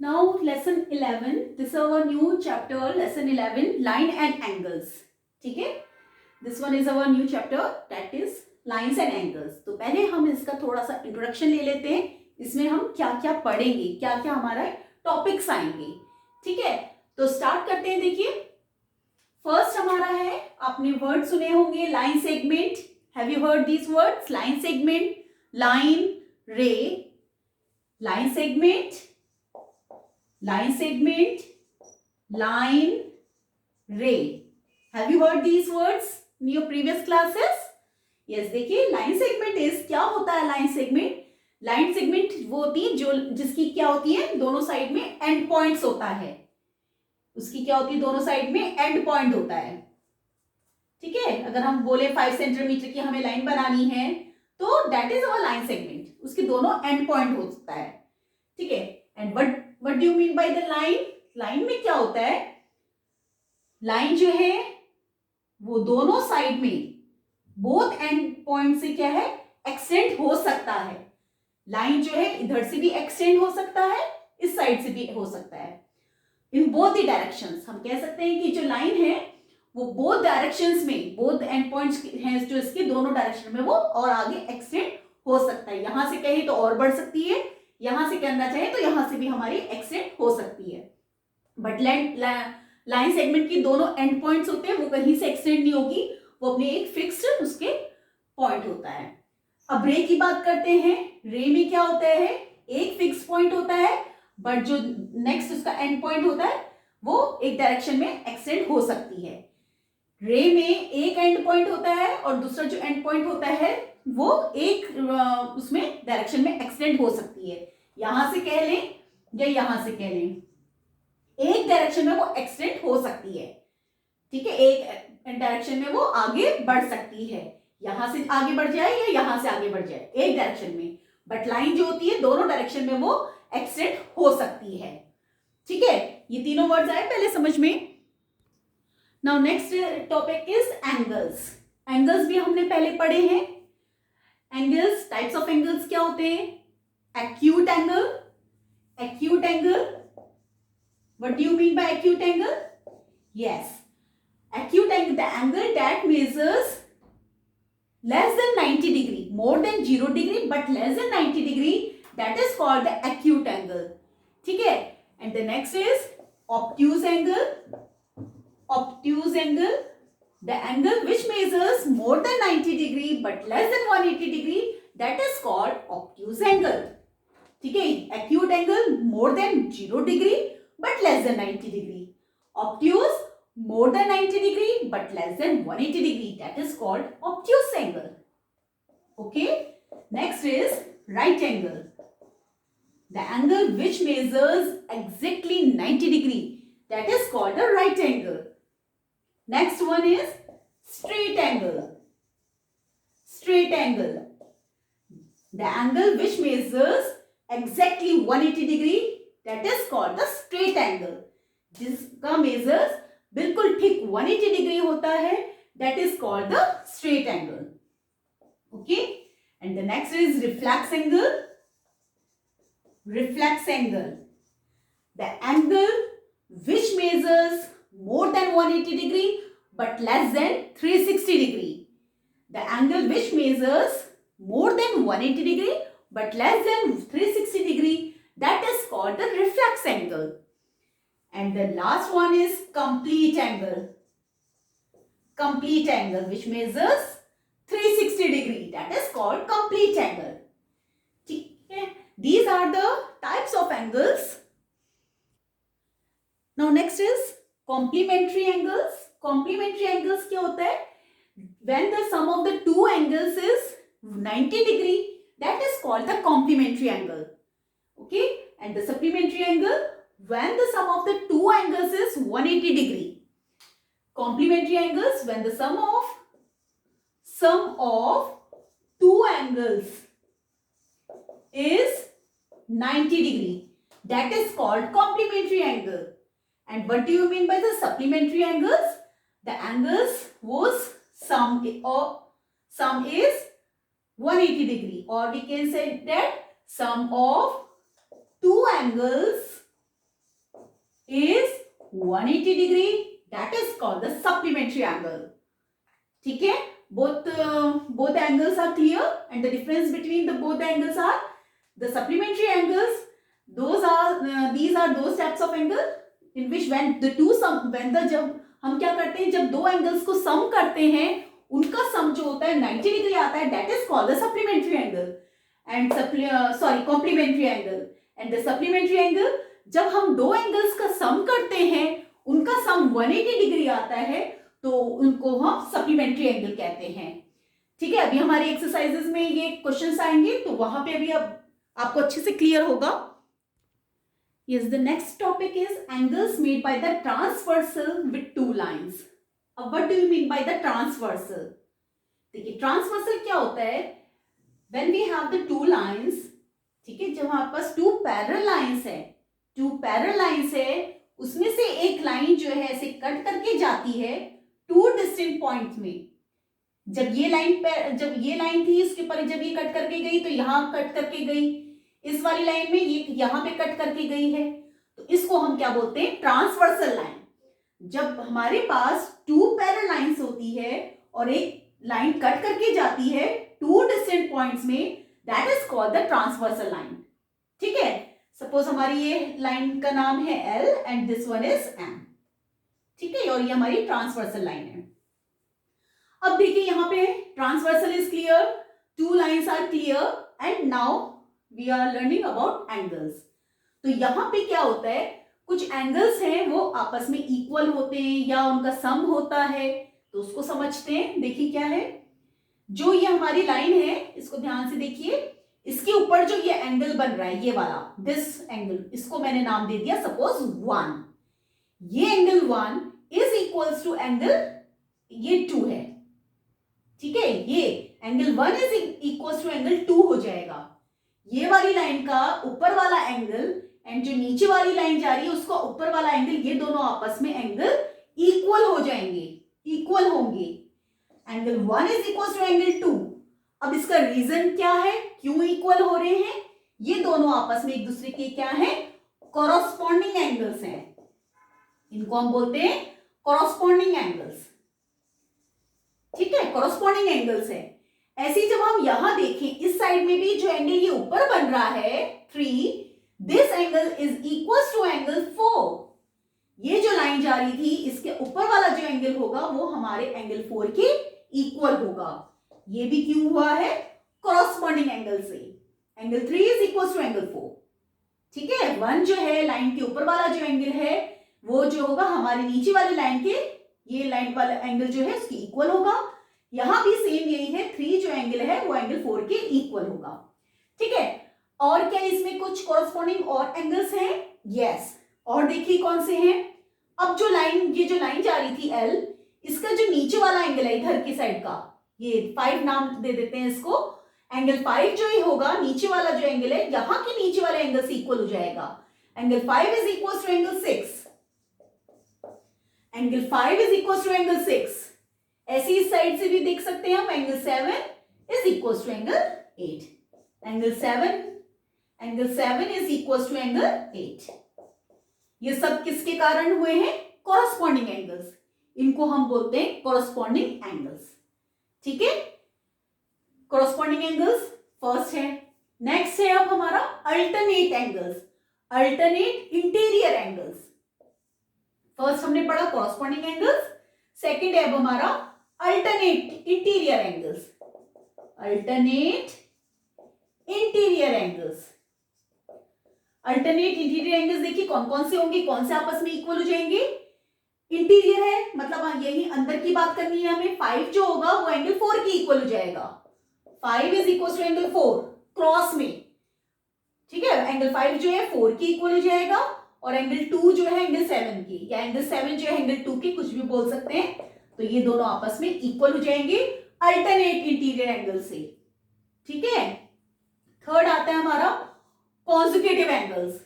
Now lesson 11. This is our new chapter, lesson 11, line and angles. ठीक है, this one is our new chapter, that is lines and angles. तो पहले हम इसका थोड़ा सा इंट्रोडक्शन ले लेते हैं. इसमें हम क्या क्या पढ़ेंगे, क्या क्या हमारा टॉपिक्स आएंगे. ठीक है, तो स्टार्ट करते हैं. देखिए, फर्स्ट हमारा है, आपने वर्ड सुने होंगे, line segment. Have you heard these words? Line segment, line, ray, line segment, line segment, line, ray. Have you heard these words in your previous classes? Yes, देखिए, line segment is, क्या होता है line segment? line segment वो होती है जो जिसकी क्या होती है, दोनों साइड में end points होता है. उसकी क्या होती है, दोनों साइड में end point होता है. ठीक है, अगर हम बोले 5 सेंटीमीटर की हमें लाइन बनानी है तो that is our line segment. उसके दोनों end point होता है. ठीक है, and what do you mean by the line? Line में क्या होता है, लाइन जो है वो दोनों साइड में, बोथ एंड पॉइंट से क्या है, एक्सटेंड हो सकता है. लाइन जो है इधर से भी एक्सटेंड हो सकता है, इस साइड से भी हो सकता है. In both the directions. हम कह सकते हैं कि जो लाइन है वो बोथ डायरेक्शंस में, बोथ एंड पॉइंट्स हैं जो इसके, दोनों डायरेक्शन में वो और आगे एक्सटेंड हो सकता है. यहां से कहीं तो और बढ़ सकती है, यहां से करना चाहे तो यहां से भी हमारी एक्सटेंड हो सकती है. बट लाइन सेगमेंट की दोनों एंड पॉइंट्स होते हैं, वो कहीं से एक्सटेंड नहीं होगी, वो अपने एक फिक्स्ड उसके पॉइंट होता है. अब रे की बात करते हैं. रे में क्या होता है, एक फिक्स पॉइंट होता है, बट जो नेक्स्ट उसका एंड पॉइंट होता है वो एक डायरेक्शन में एक्सटेंड हो सकती है. रे में एक एंड पॉइंट होता है और दूसरा जो एंड पॉइंट होता है वो एक उसमें डायरेक्शन में एक्सटेंड हो सकती है. यहां से कह लें या यहां से कह लें, एक डायरेक्शन में वो एक्सटेंड हो सकती है. ठीक है, एक डायरेक्शन में वो आगे बढ़ सकती है, यहां से आगे बढ़ जाए या यहां से आगे बढ़ जाए, एक डायरेक्शन में. बट लाइन जो होती है दोनों डायरेक्शन में वो एक्सटेंड हो सकती है. ठीक है, ये तीनों वर्ड्स आए पहले समझ में. Now next topic is angles. Angles भी हमने पहले पढ़े हैं. एंगल्स, टाइप्स ऑफ एंगल्स क्या होते हैं? Acute angle, acute angle. What do you mean by acute angle? Yes, acute angle, the angle that measures less than 90 degree, more than 0 degree but less than 90 degree, that is called the acute angle. ठीक है, and the next is obtuse angle. Obtuse angle, the angle which measures more than 90 degree but less than 180 degree, that is called obtuse angle. ठीक है, acute angle more than 0 degree but less than 90 degree. Obtuse more than 90 degree but less than 180 degree, that is called obtuse angle. Okay, next is right angle. The angle which measures exactly 90 degree, that is called the right angle. Next one is straight angle. Straight angle, the angle which measures exactly 180 degree, that is called the straight angle. जिसका measures बिल्कुल ठीक 180 degree होता है, that is called the straight angle. Okay, and the next is reflex angle. Reflex angle, the angle which measures more than 180 degree but less than 360 degree. The angle which measures more than 180 degree but less than 360 degree, that is called the reflex angle. And the last one is complete angle. Complete angle which measures 360 degree, that is called complete angle. ठीक है, these are the types of angles. Now next is complementary angles. Complementary angles क्या होता है? When the sum of the two angles is 90 degree, that is called the complementary angle. Okay, and the supplementary angle, when the sum of the two angles is 180 degree. Complementary angles, when the sum of two angles is 90 degree, that is called complementary angle. And what do you mean by the supplementary angles? The angles whose sum is 180 degree, or we can say that sum of two angles is 180 degree, that is called the supplementary angle. ठीक है, both angles are clear, and the difference between the both angles are the supplementary angles. These are those types of angle in which जब हम क्या करते हैं, जब दो angles को सम करते हैं, उनका सम जो होता है 90 डिग्री आता है, that is called the supplementary angle and complementary angle. And the supplementary angle, जब हम दो एंगल्स का सम करते हैं, उनका सम 180 डिग्री आता है, तो उनको हम सप्लीमेंट्री एंगल कहते हैं. ठीक है, अभी हमारी एक्सरसाइजेस में ये क्वेश्चंस आएंगे, तो वहां पे अभी अब आपको अच्छे से क्लियर होगा. Yes, the next topic is angles made by the transversal with two lines. अब what do you mean by the transversal? देखिए transversal क्या होता है? When we have the two lines, ठीक है, जब हमारे पास two parallel lines है, उसमें से एक लाइन जो है ऐसे कट करके जाती है टू डिस्टिंक्ट पॉइंट्स में. जब ये लाइन थी, इसके ऊपर जब ये कट करके गई, तो यहाँ कट करके गई, इस वाली लाइन में ये यहाँ पे कट करके गई है, तो इसको हम क्या बोलते हैं, ट्रांसवर्सल लाइन. जब हमारे पास टू पैरेलल लाइंस होती है और एक लाइन कट करके जाती है टू डिस्टेंट पॉइंट्स में, that is called the transversal line. ठीक है, सपोज हमारी ये लाइन का नाम है L and this one is M. ठीक है, और ये हमारी ट्रांसवर्सल लाइन है. अब देखिए यहाँ पे transversal is clear, two lines are clear, and now we are learning about angles. तो यहाँ पे क्या होता है, कुछ एंगल्स हैं वो आपस में इक्वल होते हैं या उनका सम होता है, तो उसको समझते हैं. देखिए क्या है, जो ये हमारी लाइन है, इसको ध्यान से देखिए, इसके ऊपर जो ये एंगल बन रहा है, ये वाला दिस एंगल, इसको मैंने नाम दे दिया सपोज 1. ये angle 1 is equals to angle ये 2 है. ठीक है, ये angle 1 is equals to angle 2 हो जाएगा. ये वाली लाइन का ऊपर वाला एंगल एंड जो नीचे वाली लाइन जा रही है उसका ऊपर वाला एंगल, ये दोनों आपस में एंगल इक्वल हो जाएंगे, इक्वल होंगे. Angle 1 is equal to angle 2. अब इसका रीजन क्या है, क्यों इक्वल हो रहे हैं? ये दोनों आपस में एक दूसरे के क्या है, कॉरस्पॉन्डिंग एंगल्स हैं. इनको हम बोलते हैं कॉरस्पॉन्डिंग एंगल्स. ठीक है, कॉरस्पॉन्डिंग एंगल्स है. ऐसे जब हम यहां देखें, इस साइड में भी जो एंगल ये ऊपर बन रहा है 3, this angle is equal to angle 4. ये जो लाइन जा रही थी, इसके ऊपर वाला जो एंगल होगा वो हमारे एंगल 4 के इक्वल होगा. ये भी क्यों हुआ है, कॉरस्पॉन्डिंग एंगल से. Angle 3 is equal to angle 4. ठीक है, 1 जो है लाइन के ऊपर वाला जो एंगल है, वो जो होगा हमारे नीचे वाली लाइन के, ये लाइन वाला एंगल जो है उसकी इक्वल होगा. यहां भी सेम यही है, 3 जो एंगल है वो एंगल 4 के इक्वल होगा. ठीक है, और क्या इसमें कुछ कॉरस्पॉन्डिंग और एंगल्स हैं? यस, और देखिए कौन से हैं. अब ये जो लाइन जा रही थी L, इसका जो नीचे वाला एंगल है इधर की साइड का, ये 5 नाम दे देते हैं इसको. एंगल 5 जो ही होगा, नीचे वाला जो एंगल है, यहां के नीचे वाले एंगल से इक्वल हो जाएगा. Angle 5 is equal to angle 6. Angle 5 is equal to angle 6. ऐसी इस साइड से भी देख सकते हैं हम, angle 7 is equal to angle 8. Angle 7 is equal to angle 8. ये सब किसके कारण हुए हैं, कॉरस्पॉन्डिंग एंगल्स. इनको हम बोलते हैं कॉरस्पॉन्डिंग एंगल्स. ठीक है, कॉरस्पॉन्डिंग एंगल्स फर्स्ट है. नेक्स्ट है अब हमारा alternate angles, alternate interior angles. First हमने पढ़ा कॉरस्पॉन्डिंग एंगल्स, सेकंड है अब हमारा alternate interior angles. Alternate interior angles. Alternate interior angles देखिए कौन कौन से होंगे, कौन से आपस में इक्वल हो जाएंगे. इंटीरियर है, मतलब यही अंदर की बात करनी है हमें. 5 जो होगा वो एंगल 4 की इक्वल हो जाएगा. 5 is equal to angle 4 cross में. ठीक है, एंगल 5 जो है 4 की इक्वल हो जाएगा, और एंगल 2 जो है एंगल 7 की, या एंगल 7 जो है एंगल 2 की, कुछ भी बोल सकते हैं. तो ये दोनों आपस में इक्वल हो जाएंगे अल्टरनेट इंटीरियर एंगल से. ठीक है, थर्ड आता है हमारा conjugative angles.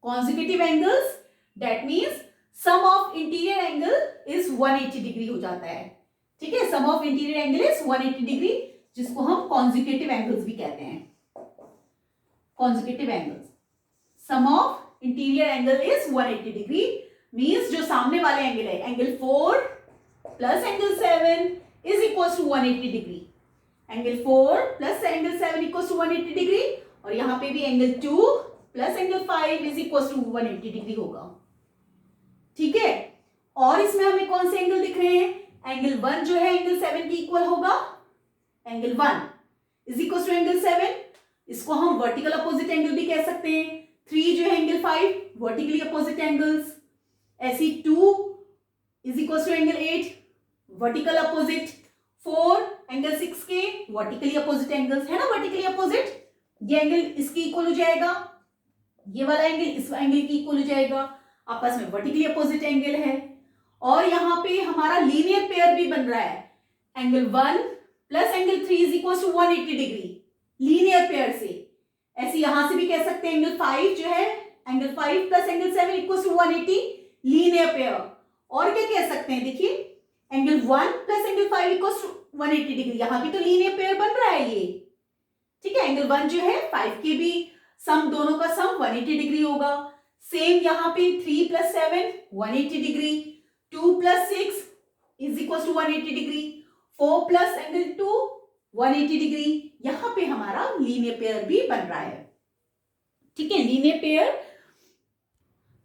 Conjugative angles that means sum of interior angle is 180 degree हो जाता है. ठीक है, sum of interior angle is 180 degree, जिसको हम कॉन्जुगेटिव एंगल्स भी कहते हैं. Conjugative angles, sum of interior angle is 180 degree, means जो सामने वाले एंगल है, angle 4 plus angle 7 is equal to 180 degree. Angle 4 plus angle 7 equal to 180 degree, और यहां पे भी angle 2 plus angle 5 is equal to 180 degree होगा। ठीक है, और इसमें हमें कौन से एंगल दिख रहे हैं? एंगल 1 जो है एंगल 7 की इक्वल होगा। Angle 1 is equal to angle 7, इसको हम वर्टिकल अपोजिट एंगल भी कह सकते हैं। 3 जो है एंगल 5, वर्टिकली अपोजिट एंगल्स। ऐसी 2 is equal to angle 8, vertical opposite. 4 angle 6 के वर्टिकली अपोजिट एंगल्स है ना, वर्टिकली अपोजिट। ये एंगल इसकी इक्वल हो जाएगा, ये वाला एंगल इस एंगल की इक्वल हो जाएगा, आपस में वर्टिकली अपोजिट एंगल है। और यहां पे हमारा लीनियर पेयर भी बन रहा है, angle 1 plus angle 3 is equal to 180 degree, linear pair से। ऐसे यहां से भी कह सकते हैं एंगल 5 जो है, angle 5 plus angle 7 equal to 180, linear pair. और क्या कह सकते हैं, देखिए angle 1 plus angle 5 equal to 180 degree, यहां भी तो लीनियर पेयर बन रहा है ये। ठीक है, एंगल 1 जो है 5 के भी सम, दोनों का सम 180 डिग्री होगा। सेम यहां पे 3 plus 7 180 degree, 2 plus 6 is equal to 180 degree, 4 plus angle 2 180 degree. यहां पे हमारा लीनियर पेयर भी बन रहा है। ठीक है, लीनियर पेयर।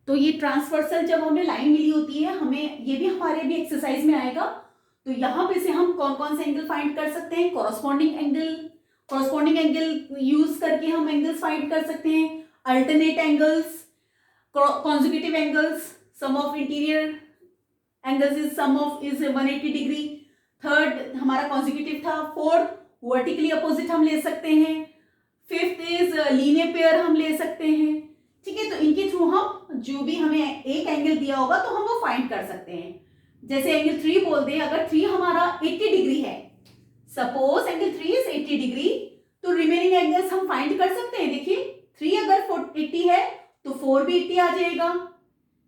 तो ये ट्रांसवर्सल जब हमें लाइन मिली होती है, हमें ये भी हमारे भी एक्सरसाइज में आएगा। तो यहां पे से हम कौन कौन से एंगल फाइंड कर सकते हैं? कॉरस्पॉन्डिंग एंगल यूज करके हम एंगल्स फाइंड कर सकते हैं। Alternate angles, conjugative angles, sum of interior angles is sum of is 180 degree. Third हमारा कॉन्जुगेटिव था। फोर्थ वर्टिकली अपोजिट हम ले सकते हैं। फिफ्थ इज लीनियर पेयर हम ले सकते हैं। ठीक है, तो इनके थ्रू हम जो भी हमें एक एंगल दिया होगा तो हम वो फाइंड कर सकते हैं। जैसे एंगल 3 बोल दें, अगर 3 हमारा 80 डिग्री है, सपोज एंगल 3 इज 80 डिग्री, तो रिमेनिंग एंगल्स हम फाइंड कर सकते हैं। देखिए 3 अगर 80 है तो 4 भी 80 आ जाएगा।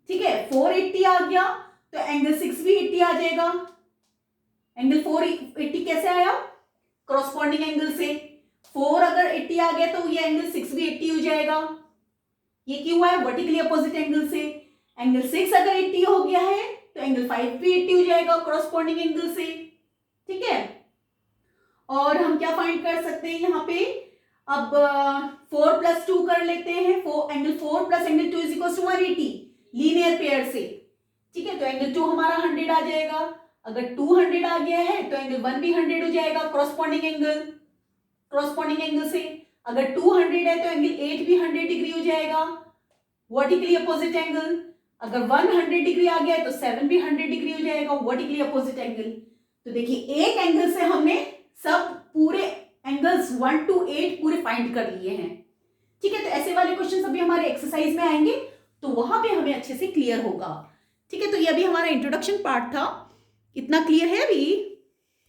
ठीक है, 4 80 आ गया तो एंगल 6 भी 80 आ जाएगा। एंगल 4 80 कैसे आया? कॉरस्पॉन्डिंग एंगल से। 4 अगर 80 आ गया तो ये एंगल 6 भी 80 हो जाएगा। ये क्यों है? वर्टिकली अपोजिट एंगल से। एंगल 6 अगर 80 हो गया है तो एंगल 5 भी 80 हो जाएगा कॉरस्पॉन्डिंग एंगल से। ठीक है, और हम क्या फाइंड कर सकते हैं यहाँ पे? अब 4 प्लस 2 कर लेते हैं। Angle 4 plus angle 2 is equal to 180, linear pair से। ठीक है, तो एंगल 2 हमारा 100 आ जाएगा। अगर 200 आ गया है तो एंगल 1 भी 100 हो जाएगा कॉरस्पॉन्डिंग एंगल से। अगर 200 है तो एंगल 8 भी 100 डिग्री हो जाएगा, वर्टिकली अपोजिट एंगल। अगर 100 डिग्री आ गया है तो 7 भी 100 डिग्री हो जाएगा, वर्टिकली अपोजिट एंगल। तो देखिए एक एंगल से हमने सब पूरे एंगल्स 1 to 8 पूरे फाइंड कर लिए हैं। ठीक है, तो ऐसे वाले क्वेश्चन अभी हमारे एक्सरसाइज में आएंगे तो वहां पे हमें अच्छे से क्लियर होगा। ठीक है, तो ये अभी हमारा इंट्रोडक्शन पार्ट था। इतना क्लियर है अभी?